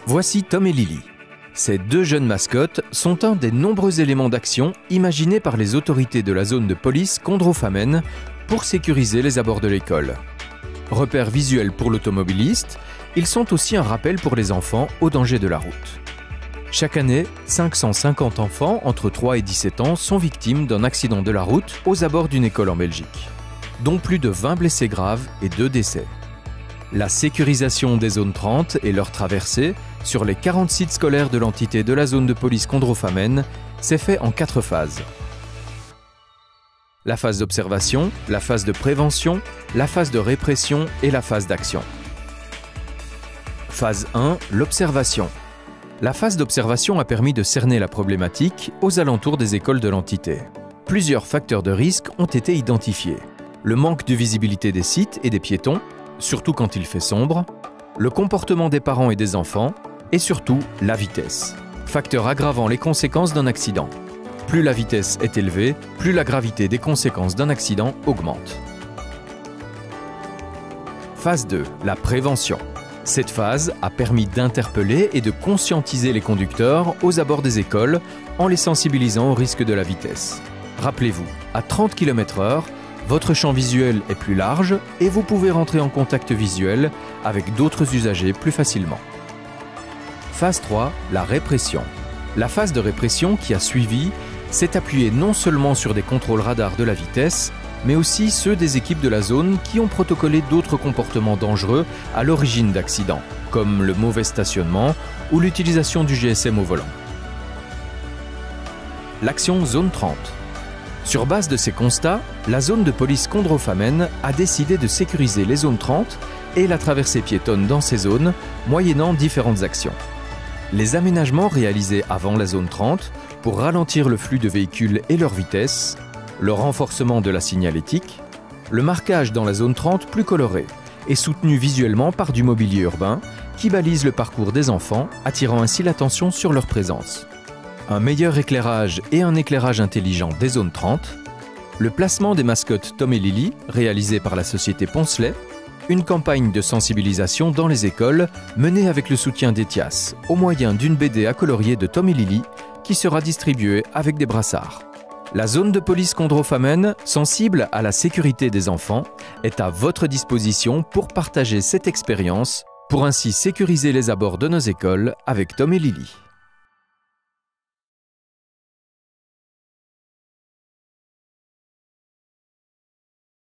Voici Tom et Lily. Ces deux jeunes mascottes sont un des nombreux éléments d'action imaginés par les autorités de la zone de police Condrofamène pour sécuriser les abords de l'école. Repères visuels pour l'automobiliste, ils sont aussi un rappel pour les enfants au danger de la route. Chaque année, 550 enfants entre 3 et 17 ans sont victimes d'un accident de la route aux abords d'une école en Belgique, dont plus de 20 blessés graves et 2 décès. La sécurisation des zones 30 et leur traversée sur les 40 sites scolaires de l'entité de la zone de police Condrofamène s'est fait en 4 phases. La phase d'observation, la phase de prévention, la phase de répression et la phase d'action. Phase 1, l'observation. La phase d'observation a permis de cerner la problématique aux alentours des écoles de l'entité. Plusieurs facteurs de risque ont été identifiés. Le manque de visibilité des sites et des piétons, surtout quand il fait sombre, le comportement des parents et des enfants, et surtout la vitesse, facteur aggravant les conséquences d'un accident. Plus la vitesse est élevée, plus la gravité des conséquences d'un accident augmente. Phase 2, la prévention. Cette phase a permis d'interpeller et de conscientiser les conducteurs aux abords des écoles en les sensibilisant au risque de la vitesse. Rappelez-vous, à 30 km/h, votre champ visuel est plus large et vous pouvez rentrer en contact visuel avec d'autres usagers plus facilement. Phase 3, la répression. La phase de répression qui a suivi s'est appuyée non seulement sur des contrôles radars de la vitesse, mais aussi ceux des équipes de la zone qui ont protocolé d'autres comportements dangereux à l'origine d'accidents, comme le mauvais stationnement ou l'utilisation du GSM au volant. L'action Zone 30. Sur base de ces constats, la zone de police Condrofamène a décidé de sécuriser les zones 30 et la traversée piétonne dans ces zones, moyennant différentes actions. Les aménagements réalisés avant la zone 30 pour ralentir le flux de véhicules et leur vitesse, le renforcement de la signalétique, le marquage dans la zone 30 plus coloré et soutenu visuellement par du mobilier urbain qui balise le parcours des enfants, attirant ainsi l'attention sur leur présence. Un meilleur éclairage et un éclairage intelligent des zones 30, le placement des mascottes Tom et Lily, réalisé par la société Poncelet, une campagne de sensibilisation dans les écoles menée avec le soutien d'Etias, au moyen d'une BD à colorier de Tom et Lily qui sera distribuée avec des brassards. La zone de police Condrofamène, sensible à la sécurité des enfants, est à votre disposition pour partager cette expérience, pour ainsi sécuriser les abords de nos écoles avec Tom et Lily.